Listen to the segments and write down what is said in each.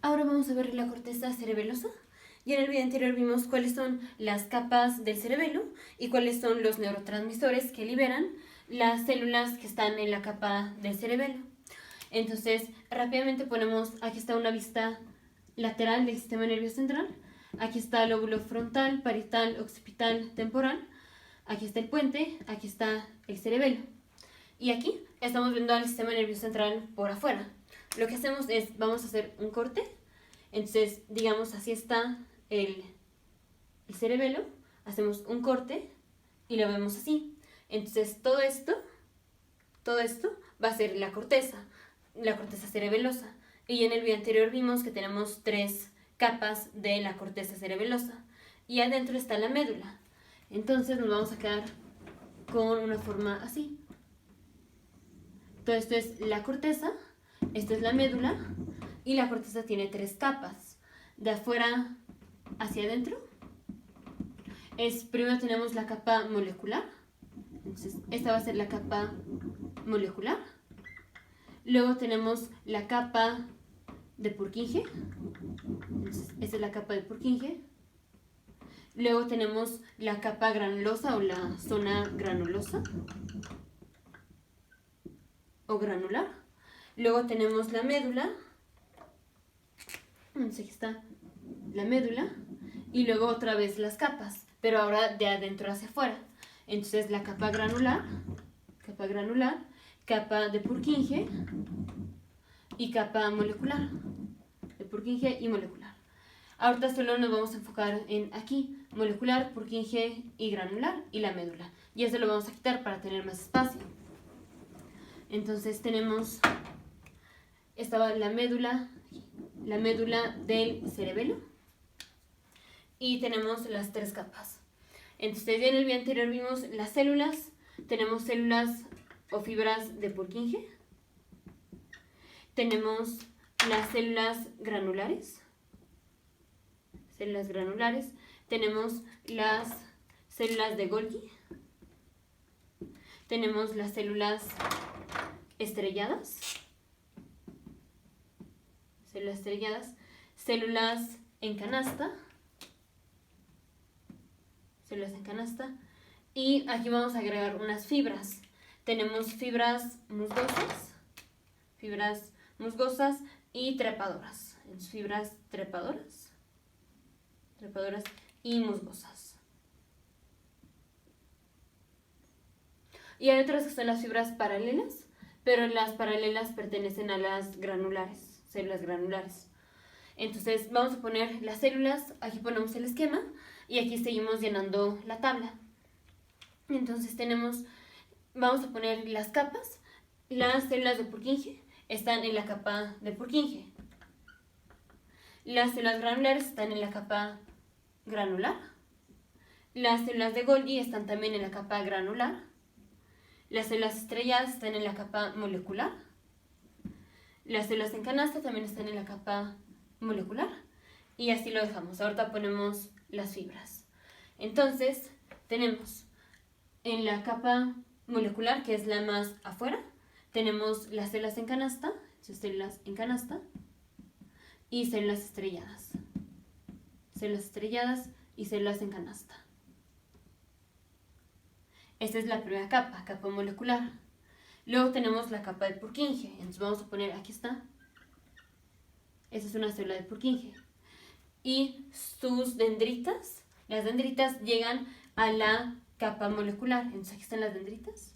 Ahora vamos a ver la corteza cerebelosa. Ya en el video anterior vimos cuáles son las capas del cerebelo y cuáles son los neurotransmisores que liberan las células que están en la capa del cerebelo. Entonces, rápidamente ponemos, aquí está una vista lateral del sistema nervioso central. Aquí está el lóbulo frontal, parietal, occipital, temporal. Aquí está el puente, aquí está el cerebelo. Y aquí estamos viendo al sistema nervioso central por afuera. Lo que hacemos es, vamos a hacer un corte. Entonces, digamos, así está el cerebelo. Hacemos un corte y lo vemos así. Entonces, todo esto va a ser la corteza cerebelosa. Y en el video anterior vimos que tenemos 3 capas de la corteza cerebelosa. Y adentro está la médula. Entonces nos vamos a quedar con una forma así. Todo esto es la corteza, esto es la médula, y la corteza tiene 3 capas. De afuera hacia adentro, primero tenemos la capa molecular. Entonces, esta va a ser la capa molecular. Luego tenemos la capa de Purkinje. Entonces, esta es la capa de Purkinje. Luego tenemos la capa granulosa o la zona granulosa o granular. Luego tenemos la médula. Entonces aquí está la médula. Y luego otra vez las capas, pero ahora de adentro hacia afuera. Entonces la capa granular, capa de Purkinje y capa molecular. De Purkinje y molecular. Ahorita solo nos vamos a enfocar en aquí, molecular, Purkinje y granular y la médula. Y eso lo vamos a quitar para tener más espacio. Entonces tenemos, estaba la médula del cerebelo y tenemos las 3 capas. Entonces ya en el video anterior vimos las células, tenemos células o fibras de Purkinje, tenemos las células granulares, tenemos las células de Golgi, tenemos las células estrelladas, células en canasta, y aquí vamos a agregar unas fibras. Tenemos fibras musgosas y trepadoras. Fibras trepadoras y musgosas. Y hay otras que son las fibras paralelas, pero las paralelas pertenecen a las granulares, células granulares. Entonces vamos a poner las células, aquí ponemos el esquema y aquí seguimos llenando la tabla. Entonces vamos a poner las capas. Las células de Purkinje están en la capa de Purkinje. Las células granulares están en la capa granular. Las células de Golgi están también en la capa granular. Las células estrelladas están en la capa molecular. Las células en canasta también están en la capa molecular. Y así lo dejamos. Ahorita ponemos las fibras. Entonces, tenemos en la capa molecular, que es la más afuera, tenemos las células en canasta, y células estrelladas. Y células en canasta. Esta es la primera capa molecular. Luego tenemos la capa de Purkinje. Entonces vamos a poner, aquí está. Esta es una célula de Purkinje. Y sus dendritas, las dendritas llegan a la capa molecular. Entonces aquí están las dendritas.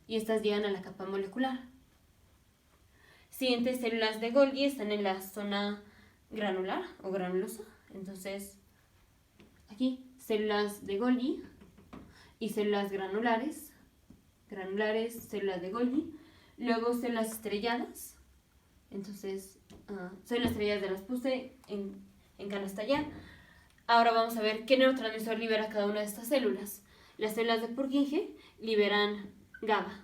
Y estas llegan a la capa molecular. Siguientes células de Golgi están en la zona granular o granulosa. Entonces, aquí, células de Golgi y células granulares, células de Golgi, luego células estrelladas. Entonces, células estrelladas las puse en canasta ya. Ahora vamos a ver qué neurotransmisor libera cada una de estas células. Las células de Purkinje liberan GABA.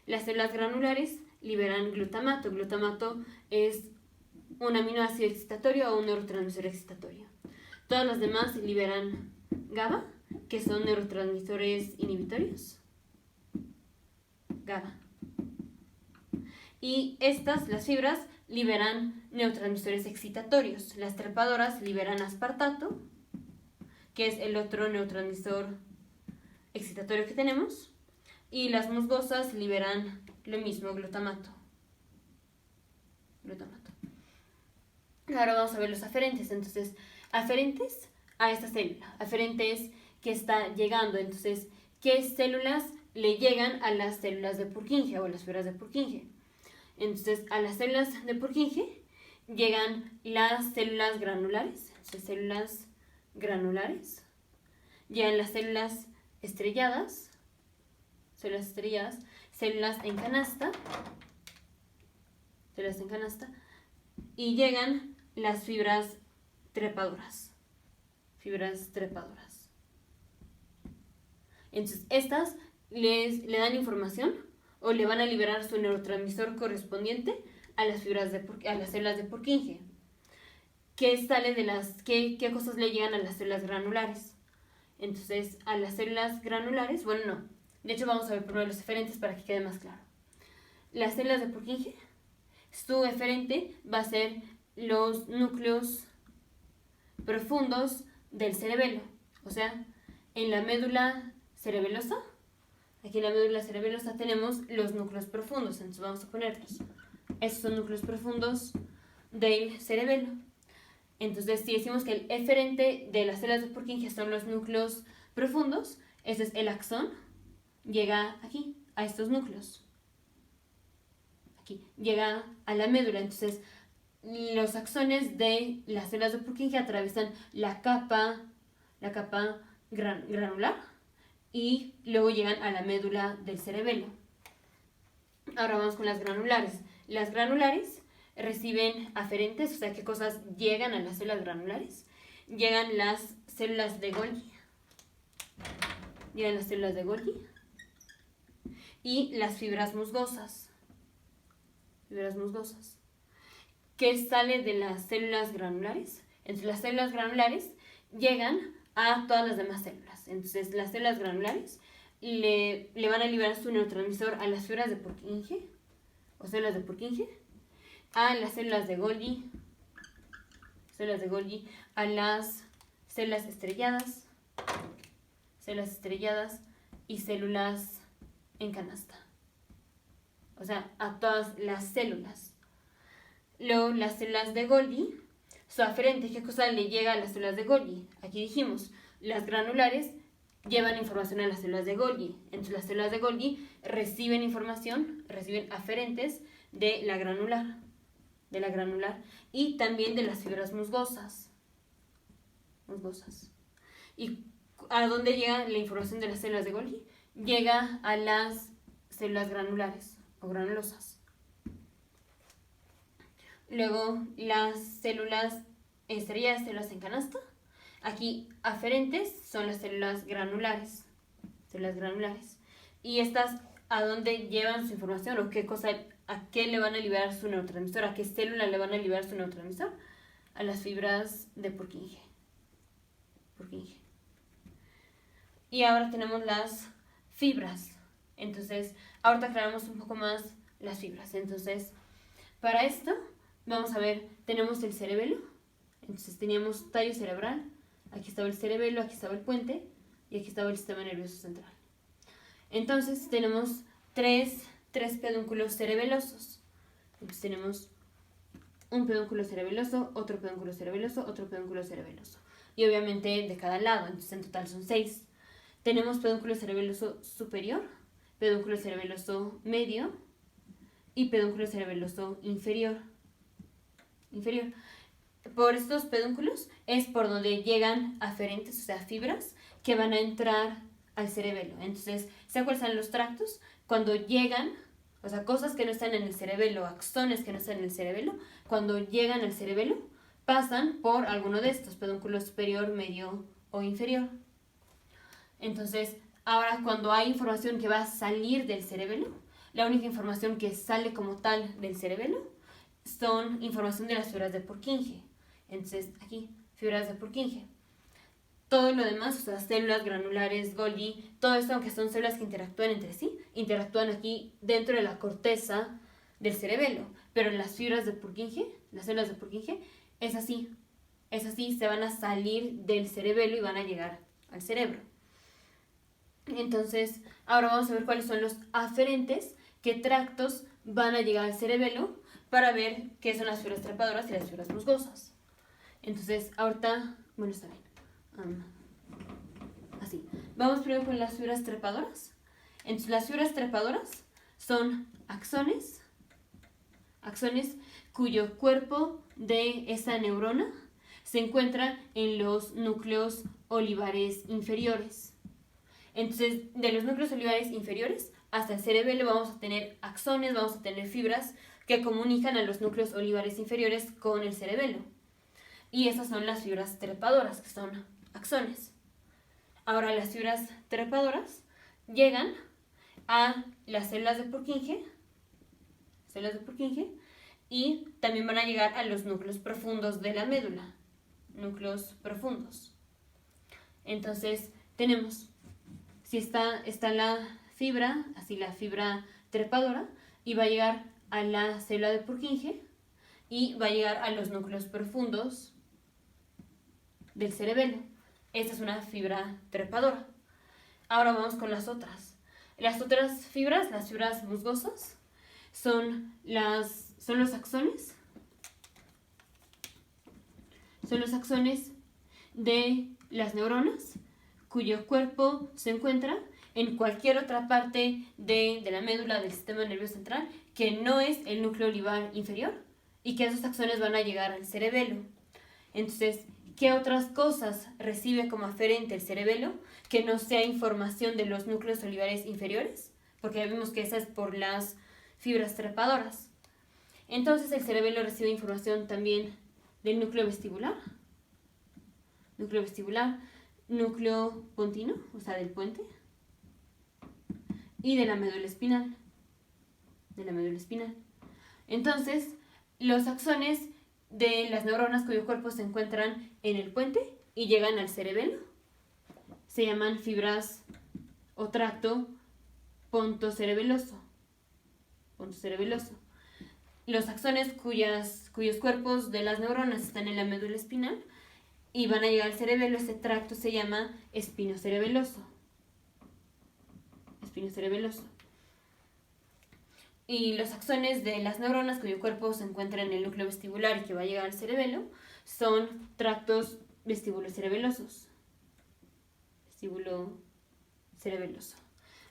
Las células granulares liberan glutamato. Glutamato es un aminoácido excitatorio o un neurotransmisor excitatorio. Todas las demás liberan GABA, que son neurotransmisores inhibitorios. GABA. Y estas, las fibras, liberan neurotransmisores excitatorios. Las trepadoras liberan aspartato, que es el otro neurotransmisor excitatorio que tenemos, y las musgosas liberan lo mismo, glutamato. Ahora vamos a ver los aferentes. Entonces, aferentes a esta célula. Aferentes que está llegando. Entonces, ¿qué células le llegan a las células de Purkinje o las fibras de Purkinje? Entonces, a las células de Purkinje llegan las células granulares. Entonces, células granulares. Llegan las células estrelladas. Células en canasta. Y llegan las fibras trepadoras. Entonces, estas le dan información o le van a liberar su neurotransmisor correspondiente a las células de Purkinje. ¿Qué cosas le llegan a las células granulares? Entonces, a las células granulares, de hecho vamos a ver primero los eferentes para que quede más claro. Las células de Purkinje, su eferente va a ser los núcleos profundos del cerebelo. O sea, en la médula cerebelosa, aquí en la médula cerebelosa tenemos los núcleos profundos. Entonces vamos a ponerlos. Estos son núcleos profundos del cerebelo. Entonces, si decimos que el eferente de las células de Purkinje son los núcleos profundos, ese es el axón, llega aquí, a estos núcleos. Aquí, llega a la médula. Entonces, los axones de las células de Purkinje atraviesan la capa granular y luego llegan a la médula del cerebelo. Ahora vamos con las granulares. Las granulares reciben aferentes, o sea, ¿qué cosas llegan a las células granulares? Llegan las células de Golgi. Y las fibras musgosas. ¿Qué sale de las células granulares? Entre las células granulares llegan a todas las demás células. Entonces, las células granulares le van a liberar su neurotransmisor a las fibras de Purkinje, o células de Purkinje, a las células de Golgi, a las células estrelladas y células en canasta. O sea, a todas las células. Luego, las células de Golgi, su aferente, ¿qué cosa le llega a las células de Golgi? Aquí dijimos, las granulares llevan información a las células de Golgi. Entonces, las células de Golgi reciben aferentes de la granular y también de las fibras musgosas. ¿Y a dónde llega la información de las células de Golgi? Llega a las células granulares o granulosas. Luego, las células estrelladas, células en canasta. Aquí, aferentes son las células granulares. Y estas, ¿a dónde llevan su información? ¿O a qué le van a liberar su neurotransmisor? ¿A qué célula le van a liberar su neurotransmisor? A las fibras de Purkinje. Y ahora tenemos las fibras. Entonces, ahorita aclaramos un poco más las fibras. Entonces, para esto, vamos a ver, tenemos el cerebelo. Entonces, teníamos tallo cerebral. Aquí estaba el cerebelo, aquí estaba el puente y aquí estaba el sistema nervioso central. Entonces, tenemos tres pedúnculos cerebelosos. Entonces, tenemos un pedúnculo cerebeloso, otro pedúnculo cerebeloso, otro pedúnculo cerebeloso. Y obviamente de cada lado, entonces en total son 6. Tenemos pedúnculo cerebeloso superior, pedúnculo cerebeloso medio y pedúnculo cerebeloso inferior. Por estos pedúnculos es por donde llegan aferentes, o sea, fibras que van a entrar al cerebelo. Entonces, ¿se acuerdan los tractos? Cuando llegan, o sea, cosas que no están en el cerebelo, axones que no están en el cerebelo, cuando llegan al cerebelo, pasan por alguno de estos, pedúnculo superior, medio o inferior. Entonces, ahora cuando hay información que va a salir del cerebelo, la única información que sale como tal del cerebelo son información de las fibras de Purkinje. Entonces, aquí, fibras de Purkinje. Todo lo demás, o sea, células granulares, Golgi, todo esto, aunque son células que interactúan entre sí, interactúan aquí dentro de la corteza del cerebelo. pero las fibras de Purkinje, las células de Purkinje, es así, se van a salir del cerebelo y van a llegar al cerebro. Entonces, ahora vamos a ver cuáles son los aferentes, qué tractos van a llegar al cerebelo para ver qué son las fibras trepadoras y las fibras musgosas. Entonces, ahorita, bueno, está bien. Así. Vamos primero con las fibras trepadoras. Entonces, las fibras trepadoras son axones cuyo cuerpo de esa neurona se encuentra en los núcleos olivares inferiores. Entonces, de los núcleos olivares inferiores hasta el cerebelo vamos a tener axones, vamos a tener fibras que comunican a los núcleos olivares inferiores con el cerebelo. Y esas son las fibras trepadoras, que son axones. Ahora, las fibras trepadoras llegan a las células de Purkinje, y también van a llegar a los núcleos profundos de la médula, núcleos profundos. Entonces, tenemos, si está la fibra, así la fibra trepadora, y va a llegar a la célula de Purkinje y va a llegar a los núcleos profundos del cerebelo. Esta es una fibra trepadora. Ahora vamos con las otras. Las otras fibras, las fibras musgosas, son los axones. Son los axones de las neuronas, cuyo cuerpo se encuentra en cualquier otra parte de la médula del sistema nervioso central que no es el núcleo olivar inferior, y que esos axones van a llegar al cerebelo. Entonces, ¿qué otras cosas recibe como aferente el cerebelo que no sea información de los núcleos olivares inferiores? Porque ya vimos que esa es por las fibras trepadoras. Entonces, el cerebelo recibe información también del núcleo vestibular, núcleo pontino, o sea, del puente, y de la médula espinal. Entonces, los axones de las neuronas cuyo cuerpo se encuentran en el puente y llegan al cerebelo se llaman fibras o tracto pontocerebeloso. Los axones cuyos cuerpos de las neuronas están en la médula espinal y van a llegar al cerebelo, ese tracto se llama espinocerebeloso. Y los axones de las neuronas cuyo cuerpo se encuentra en el núcleo vestibular y que va a llegar al cerebelo son tractos vestibulocerebelosos.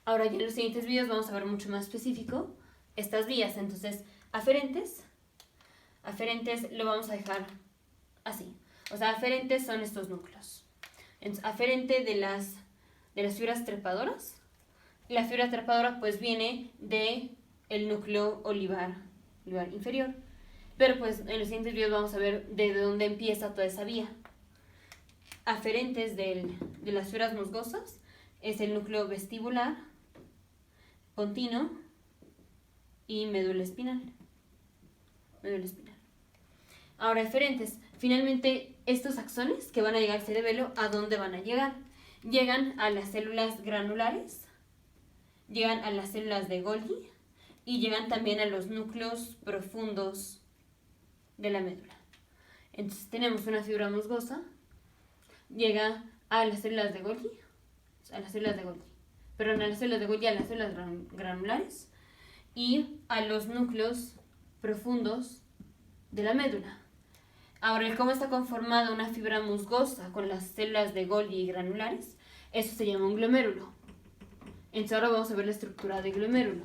Ahora, ya en los siguientes videos vamos a ver mucho más específico estas vías. Entonces, aferentes lo vamos a dejar así. O sea, aferentes son estos núcleos. Entonces, aferente de las fibras trepadoras. La fibra trepadora pues viene de el núcleo olivar inferior. Pero pues en los siguientes videos vamos a ver de dónde empieza toda esa vía. Aferentes de las fibras musgosas es el núcleo vestibular, pontino y médula espinal. Ahora, eferentes. Finalmente, estos axones que van a llegar al cerebelo, ¿a dónde van a llegar? Llegan a las células granulares, llegan a las células de Golgi y llegan también a los núcleos profundos de la médula. Entonces tenemos una fibra musgosa, llega a las células de Golgi, a las células granulares y a los núcleos profundos de la médula. Ahora, ¿cómo está conformada una fibra musgosa con las células de Golgi y granulares? Eso se llama un glomérulo. Entonces ahora vamos a ver la estructura del glomérulo.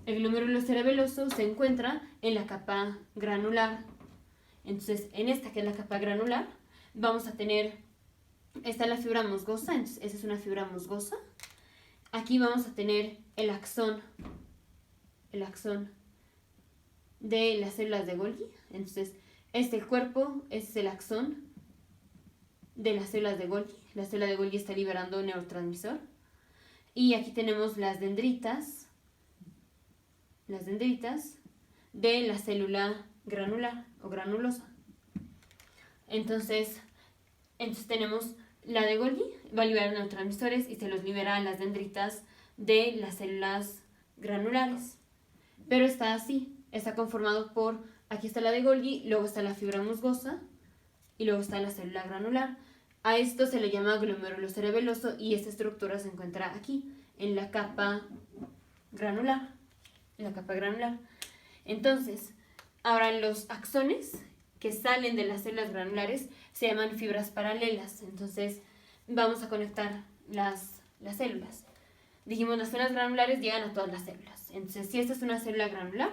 El glomérulo cerebeloso se encuentra en la capa granular. Entonces, en esta que es la capa granular, vamos a tener, esta es la fibra musgosa, entonces esa es una fibra musgosa. Aquí vamos a tener el axón de las células de Golgi. Entonces, el cuerpo es el axón de las células de Golgi. La célula de Golgi está liberando un neurotransmisor. Y aquí tenemos las dendritas de la célula granular o granulosa. Entonces tenemos la de Golgi, va a liberar neurotransmisores y se los libera a las dendritas de las células granulares. Pero está así, está conformado por, aquí está la de Golgi, luego está la fibra musgosa y luego está la célula granular. A esto se le llama glomérulo cerebeloso y esta estructura se encuentra aquí, en la capa granular. Entonces, ahora los axones que salen de las células granulares se llaman fibras paralelas. Entonces, vamos a conectar las células. Dijimos, las células granulares llegan a todas las células. Entonces, si esta es una célula granular,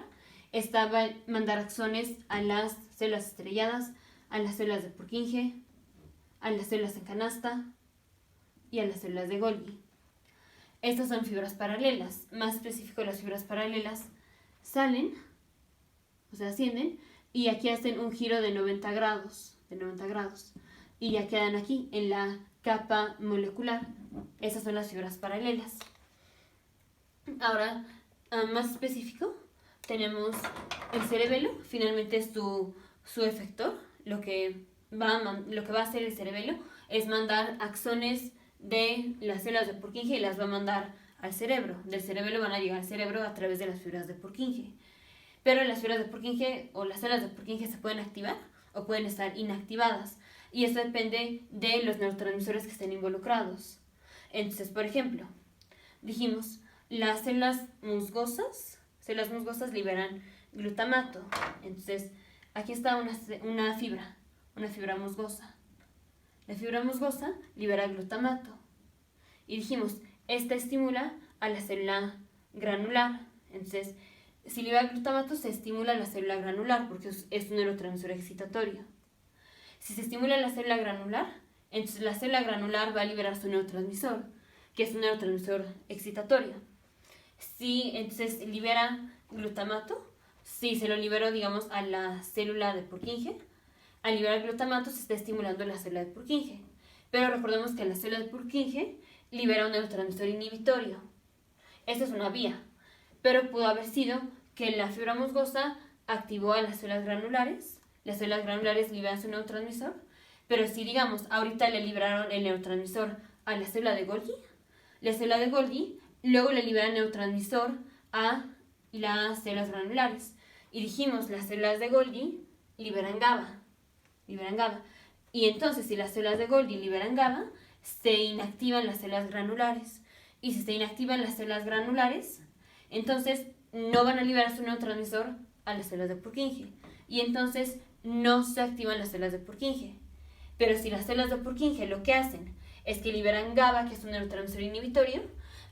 esta va a mandar axones a las células estrelladas, a las células de Purkinje, a las células en canasta y a las células de Golgi. Estas son fibras paralelas. Más específico, las fibras paralelas salen, o sea, ascienden, y aquí hacen un giro de 90 grados, y ya quedan aquí, en la capa molecular. Esas son las fibras paralelas. Ahora, más específico, tenemos el cerebelo, finalmente es su efector. Lo que va a hacer el cerebelo es mandar axones de las células de Purkinje y las va a mandar al cerebro. Del cerebelo van a llegar al cerebro a través de las fibras de Purkinje. Pero las fibras de Purkinje o las células de Purkinje se pueden activar o pueden estar inactivadas. Y eso depende de los neurotransmisores que estén involucrados. Entonces, por ejemplo, dijimos, las células musgosas liberan glutamato. Entonces, aquí está una fibra musgosa. La fibra musgosa libera glutamato. Y dijimos, esta estimula a la célula granular. Entonces, si libera glutamato, se estimula la célula granular porque es un neurotransmisor excitatorio. Si se estimula la célula granular, entonces la célula granular va a liberar su neurotransmisor, que es un neurotransmisor excitatorio. Si entonces libera glutamato, si se lo liberó, digamos, a la célula de Purkinje, al liberar glutamato se está estimulando la célula de Purkinje. Pero recordemos que la célula de Purkinje libera un neurotransmisor inhibitorio. Esta es una vía. Pero pudo haber sido que la fibra musgosa activó a las células granulares liberan su neurotransmisor, pero si, digamos, ahorita le liberaron el neurotransmisor a la célula de Golgi, luego le libera el neurotransmisor a las células granulares. Y dijimos, las células de Golgi liberan GABA. Y entonces, si las células de Golgi liberan GABA, se inactivan las células granulares. Y si se inactivan las células granulares, entonces no van a liberar su neurotransmisor a las células de Purkinje. Y entonces no se activan las células de Purkinje. Pero si las células de Purkinje lo que hacen es que liberan GABA, que es un neurotransmisor inhibitorio,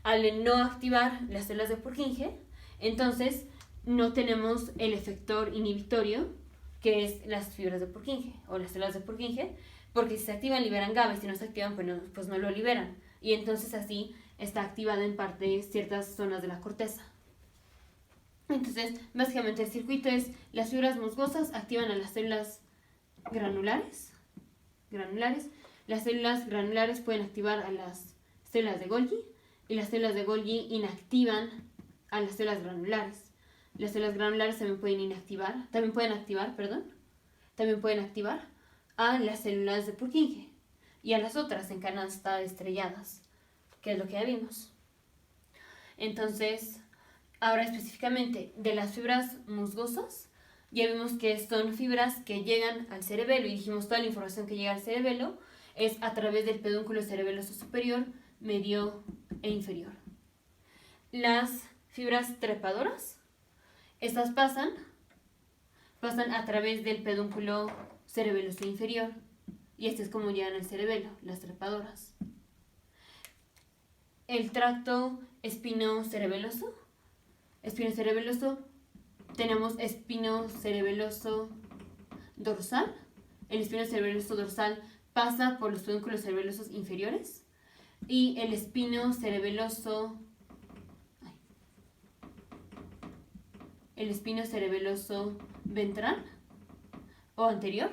al no activar las células de Purkinje, entonces no tenemos el efector inhibitorio, que es las fibras de Purkinje o las células de Purkinje, porque si se activan liberan GABA y si no se activan pues no lo liberan. Y entonces así está activada en parte ciertas zonas de la corteza. Entonces, básicamente el circuito es, las fibras musgosas activan a las células granulares. Las células granulares pueden activar a las células de Golgi y las células de Golgi inactivan a las células granulares. Las células granulares también pueden activar a las células de Purkinje y a las otras en canasta estrelladas, que es lo que ya vimos. Entonces, ahora específicamente de las fibras musgosas, ya vimos que son fibras que llegan al cerebelo y dijimos toda la información que llega al cerebelo es a través del pedúnculo cerebeloso superior, medio e inferior. Las fibras trepadoras, estas pasan a través del pedúnculo cerebeloso inferior y este es como llegan al cerebelo, las trepadoras. El tracto espinocerebeloso, tenemos espinocerebeloso dorsal. El espinocerebeloso dorsal pasa por los pedúnculos cerebelosos inferiores y el espinocerebeloso ventral o anterior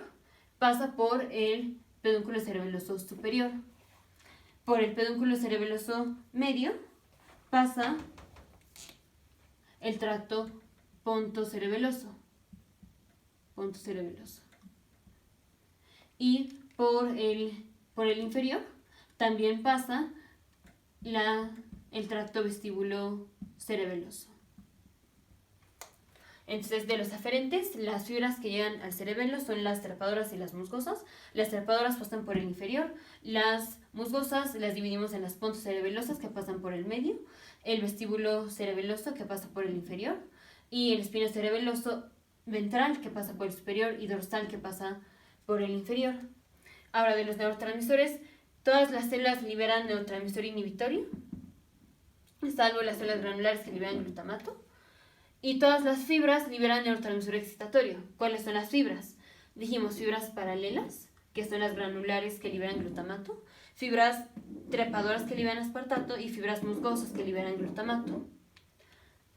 pasa por el pedúnculo cerebeloso superior. Por el pedúnculo cerebeloso medio pasa el tracto pontocerebeloso. Y por el inferior también pasa el tracto vestíbulo cerebeloso. Entonces, de los aferentes, las fibras que llegan al cerebelo son las trepadoras y las musgosas. Las trepadoras pasan por el inferior, las musgosas las dividimos en las pontocerebelosas que pasan por el medio, el vestíbulo cerebeloso que pasa por el inferior y el espinocerebeloso ventral que pasa por el superior y dorsal que pasa por el inferior. Ahora, de los neurotransmisores, todas las células liberan neurotransmisor inhibitorio, salvo las células granulares que liberan glutamato. Y todas las fibras liberan neurotransmisor excitatorio. ¿Cuáles son las fibras? Dijimos fibras paralelas, que son las granulares que liberan glutamato, fibras trepadoras que liberan aspartato y fibras musgosas que liberan glutamato.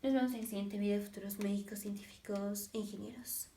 Nos vemos en el siguiente video, futuros médicos, científicos, ingenieros.